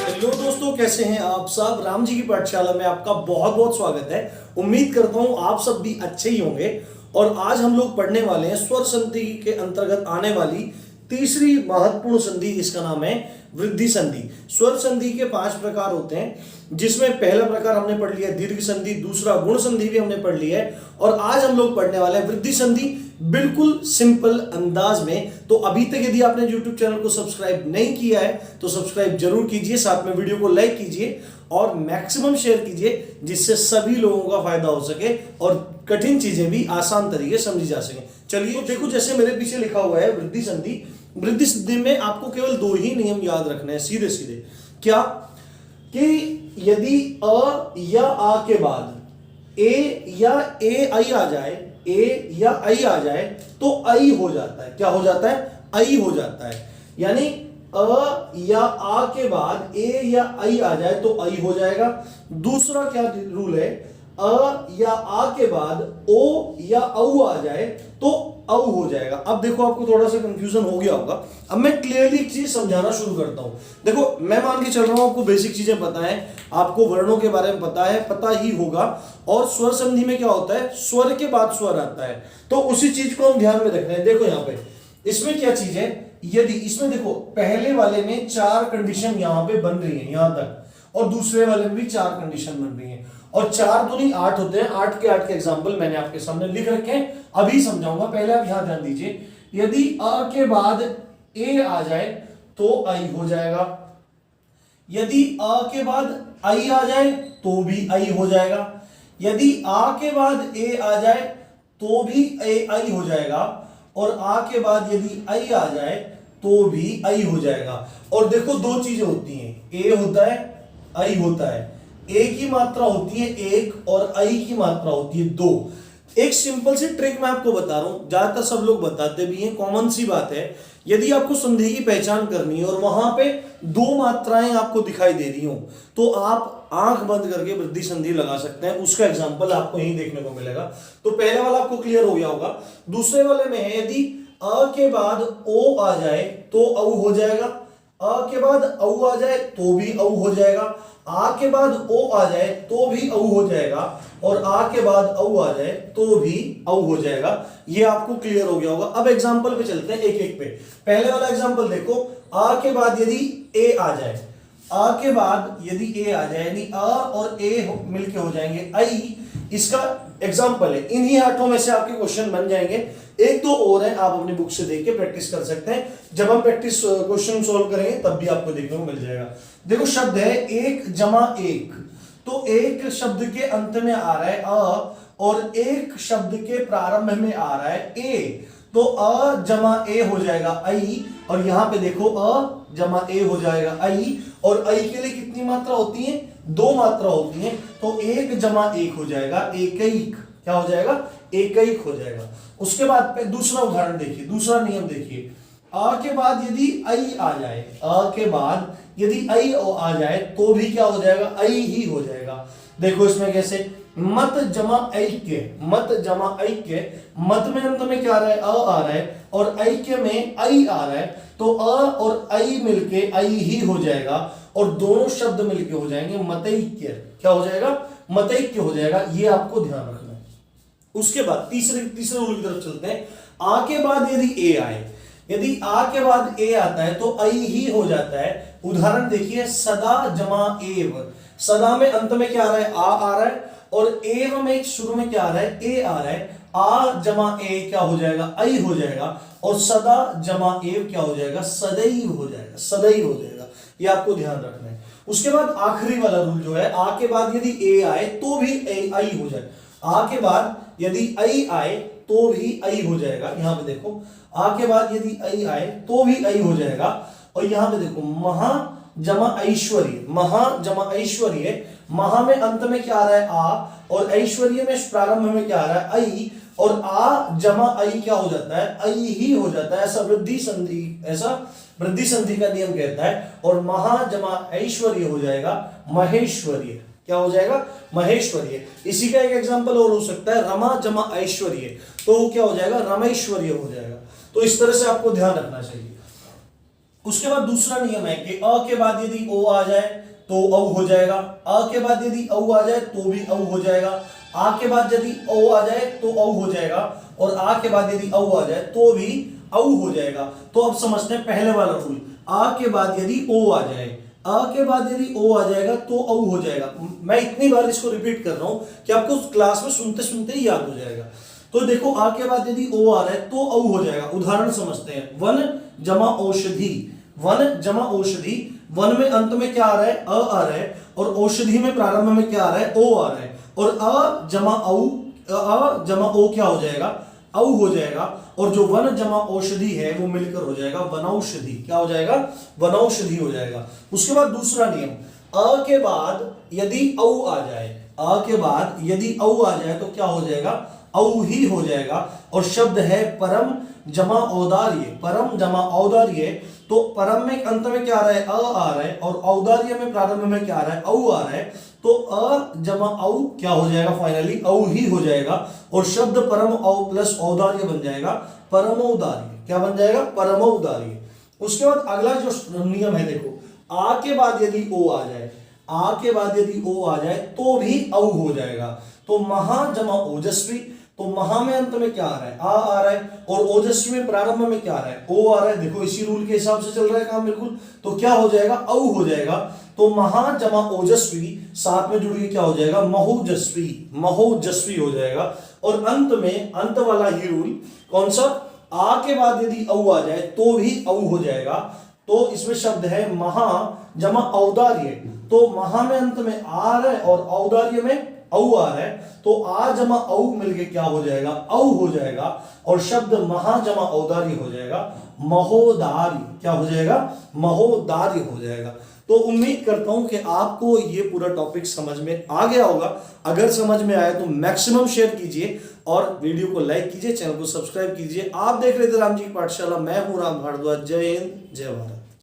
Hello दोस्तों, कैसे हैं आप सब। राम जी की पाठशाला में आपका बहुत बहुत स्वागत है। उम्मीद करता हूं आप सब भी अच्छे ही होंगे। और आज हम लोग पढ़ने वाले हैं स्वर संधि के अंतर्गत आने वाली तीसरी महत्वपूर्ण संधि, जिसका नाम है वृद्धि संधि। स्वर संधि के 5 प्रकार होते हैं, जिसमें पहला प्रकार हमने पढ़ लिया दीर्घ संधि, दूसरा गुण संधि भी हमने पढ़ लिया है, और आज हम लोग पढ़ने वाले हैं वृद्धि संधि, बिल्कुल सिंपल अंदाज में। तो अभी तक यदि आपने YouTube चैनल को सब्सक्राइब नहीं किया है तो सब्सक्राइब जरूर कीजिए, साथ में वीडियो को लाइक कीजिए और मैक्सिमम शेयर कीजिए, जिससे सभी लोगों का फायदा हो सके और कठिन चीजें भी आसान तरीके समझी जा सके। चलिए तो देखो, जैसे मेरे पीछे लिखा हुआ है वृद्धि संधि। वृद्धि संधि में आपको केवल 2 ही नियम याद रखने हैं, सीधे सीधे। क्या कि यदि अ या आ के बाद ए या ए आई आ जाए, ए या आई आ जाए तो आई हो जाता है। क्या हो जाता है? आई हो जाता है। यानी अ या आ के बाद ए या आई आ जाए तो आई हो जाएगा। दूसरा क्या रूल है? अ या आ के बाद ओ या औ आ जाए तो औ हो जाएगा। अब देखो, आपको थोड़ा सा कंफ्यूजन हो गया होगा। अब मैं क्लियरली एक चीज समझाना शुरू करता हूं। देखो, मैं मान के चल रहा हूं आपको बेसिक चीजें पता है, आपको वर्णों के बारे में पता है, पता ही होगा। और स्वर संधि में क्या होता है? स्वर के बाद स्वर आता है, तो उसी चीज को हम ध्यान में रख रहे हैं। देखो यहाँ पे इसमें क्या चीज है, यदि इसमें देखो पहले वाले में 4 कंडीशन यहां पे बन रही है यहां तक, और दूसरे वाले में भी 4 कंडीशन बन रही है, और 4 दूनी 8 होते हैं। 8 के एग्जाम्पल मैंने आपके सामने लिख रखे हैं, अभी समझाऊंगा। पहले आप यहां ध्यान दीजिए, यदि अ के बाद ए आ जाए तो आई हो जाएगा। यदि अ के बाद आई आ जाए तो भी आई हो जाएगा। यदि आ के बाद ए आ जाए तो भी आई हो जाएगा, और आ के बाद यदि आई आ जाए तो भी आई हो जाएगा। और देखो, 2 चीजें होती हैं, ए होता है, आई होता है। ए की मात्रा होती है 1 और आई की मात्रा होती है 2। एक सिंपल सी ट्रिक मैं आपको बता रहा हूं, ज्यादातर सब लोग बताते भी हैं, कॉमन सी बात है। यदि आपको संधि की पहचान करनी है और वहां पे 2 मात्राएं आपको दिखाई दे रही हो, तो आप आंख बंद करके वृद्धि संधि लगा सकते हैं। उसका एग्जांपल आपको यही देखने को मिलेगा। तो पहले वाला आपको क्लियर हो गया होगा। दूसरे वाले में है, यदि अ के बाद ओ आ जाए तो औ हो जाएगा। अ के बाद औ आ जाए तो भी औ हो जाएगा। आ के बाद ओ आ जाए तो भी औ हो जाएगा, और आ के बाद औ आ जाए तो भी औ हो जाएगा। ये आपको क्लियर हो गया होगा। अब एग्जांपल पे चलते हैं एक एक पे। पहले वाला एग्जांपल देखो, आ के बाद यदि ए आ जाए, आ के बाद यदि ए आ जाए, यानी अ और ए मिलके हो जाएंगे आई। इसका एग्जांपल है। इन्हीं 8 में से आपके क्वेश्चन बन जाएंगे। 1-2 और हैं, आप अपनी बुक से देख के प्रैक्टिस कर सकते हैं। जब हम प्रैक्टिस क्वेश्चन सॉल्व करेंगे तब भी आपको देखने को मिल जाएगा। देखो, शब्द है 1 जमा 1, तो एक शब्द के अंत में आ रहा है अ, और एक शब्द के प्रारंभ में आ रहा है ए, तो अ जमा ए हो जाएगा आई। और यहां पे देखो, अ जमा ए हो जाएगा आई, और आई के लिए कितनी मात्रा होती है? 2 मात्रा होती है, तो 1 जमा 1 हो जाएगा एकैक। क्या हो जाएगा? एकैक हो जाएगा। उसके बाद पे दूसरा उदाहरण देखिए, दूसरा नियम देखिए। आ के बाद यदि आई आ जाए, आ के बाद यदि आई आ जाए तो भी क्या हो जाएगा? आई ही हो जाएगा। देखो इसमें कैसे, मत जमा ऐक्य, मत जमा ऐक्य। मत में अंत में क्या आ रहा है? अ आ रहा है, और ऐक्य में आई आ रहा है, तो अ और आई मिलके आई ही हो जाएगा, और दोनों शब्द मिलके हो जाएंगे मतैक्य। क्या हो जाएगा? मतैक्य हो जाएगा। ये आपको ध्यान रखना है। उसके बाद तीसरे रूल की तरफ चलते हैं। आ के बाद यदि ए आए, यदि आ के बाद ए आता है तो आई ही हो जाता है। उदाहरण देखिए, सदा जमा एव। सदा में अंत में क्या आ रहा है? आ रहा है, और एव में शुरू में क्या आ रहा है? ए आ रहा है। आ जमा ए क्या हो जाएगा? आई हो जाएगा, और सदा जमा एव क्या हो जाएगा? सदैव हो जाएगा, सदैव हो जाएगा। ये आपको ध्यान रखना है। उसके बाद आखिरी वाला रूल जो है, आ के बाद यदि ए आए तो भी आई हो जाए। आ के बाद यदि आई आए तो भी आई हो जाएगा। यहां पे देखो, आ के बाद यदि आई आए तो भी आई हो जाएगा। और यहां पे देखो, महा जमा ऐश्वर्य, महा जमा ऐश्वर्य। महा में अंत में क्या आ रहा है? आ, और ऐश्वर्य में प्रारंभ में क्या आ रहा है? आई, और आ जमा आई क्या हो जाता है? आई ही हो जाता है। ऐसा वृद्धि संधि का नियम कहता है। और महा जमा ऐश्वर्य हो जाएगा महेश्वर्य। क्या हो जाएगा? महेश्वर्य। इसी का एक एग्जांपल और हो सकता है, रमा जमा ऐश्वर्य, तो क्या हो जाएगा? रमेश्वर्य हो जाएगा। तो इस तरह से आपको ध्यान रखना चाहिए। उसके बाद दूसरा नियम है कि अ के बाद यदि ओ आ जाए तो औ हो जाएगा, अ के बाद यदि औ आ जाए तो भी औ हो जाएगा, आ के बाद यदि ओ आ जाए तो औ हो जाएगा, और आ के बाद यदि औ आ जाए तो भी औ हो जाएगा। तो अब समझते हैं पहले वाला रूल, आ के बाद यदि ओ आ जाए, आ के बाद यदि ओ आ जाएगा तो औ हो जाएगा। मैं इतनी बार इसको रिपीट कर रहा हूं कि आपको क्लास में सुनते सुनते ही याद हो जाएगा। तो देखो आ के बाद यदि ओ आ रहा है तो औ हो जाएगा। उदाहरण समझते हैं, वन जमा औषधि, वन जमा औषधि, वन में अंत में क्या आ रहा है, अ आ रहा है, और औषधि में प्रारंभ में क्या आ रहा है, ओ आ रहा है, और अ जमा ओ क्या हो जाएगा, औ हो जाएगा, और जो वन जमा औषधि है वो मिलकर हो जाएगा वनौषधि। क्या हो जाएगा, वनौषधि हो जाएगा। उसके बाद दूसरा नियम, अ के बाद यदि औ आ जाए, अ के बाद यदि औ आ जाए तो क्या हो जाएगा, औ ही हो जाएगा। और शब्द है परम जमा औदार्य, परम जमा औदार्य, तो परम में अंत में क्या आ रहा है, अ आ रहा है, और औदार्य में प्रारंभ में क्या आ रहा है, औ आ रहा है, तो अ जमा औ क्या हो जाएगा, फाइनली औ ही हो जाएगा, और शब्द परम औ प्लस औदार्य बन जाएगा परमौदार्य। क्या बन जाएगा, परमौदार्य। उसके बाद अगला जो नियम है देखो, आ के बाद यदि ओ आ जाए, आ के बाद यदि ओ आ जाए तो भी औ हो जाएगा। तो महा जमा ओजस्वी, तो महा में अंत में क्या आ रहा है, आ रहा है, और ओजस्वी में प्रारंभ में क्या आ रहा है, ओ आ रहा है। देखो इसी रूल के हिसाब से चल रहा है काम बिल्कुल। तो क्या हो जाएगा, औ हो जाएगा। तो महा जमा ओजस्वी साथ में जुड़ के क्या हो जाएगा, महोजस्वी, महोजस्वी हो जाएगा। और अंत में अंत वाला ही रूल कौन सा, आ के बाद यदि औ आ जाए तो भी औ हो जाएगा। तो इसमें शब्द है महा जमा औदार्य, तो महा में अंत में आ रहा है और औदार्य में औ आ रहा है, तो आ जमा औ मिलके क्या हो जाएगा, औ हो जाएगा, और शब्द महा जमा औदार्य हो जाएगा महोदार्य। क्या हो जाएगा, महोदार्य हो जाएगा। तो उम्मीद करता हूं कि आपको ये पूरा टॉपिक समझ में आ गया होगा। अगर समझ में आया तो मैक्सिमम शेयर कीजिए और वीडियो को लाइक कीजिए, चैनल को सब्सक्राइब कीजिए। आप देख रहे थे राम जी की पाठशाला, मैं हूं राम भारद्वाज। जय हिंद, जय भारत।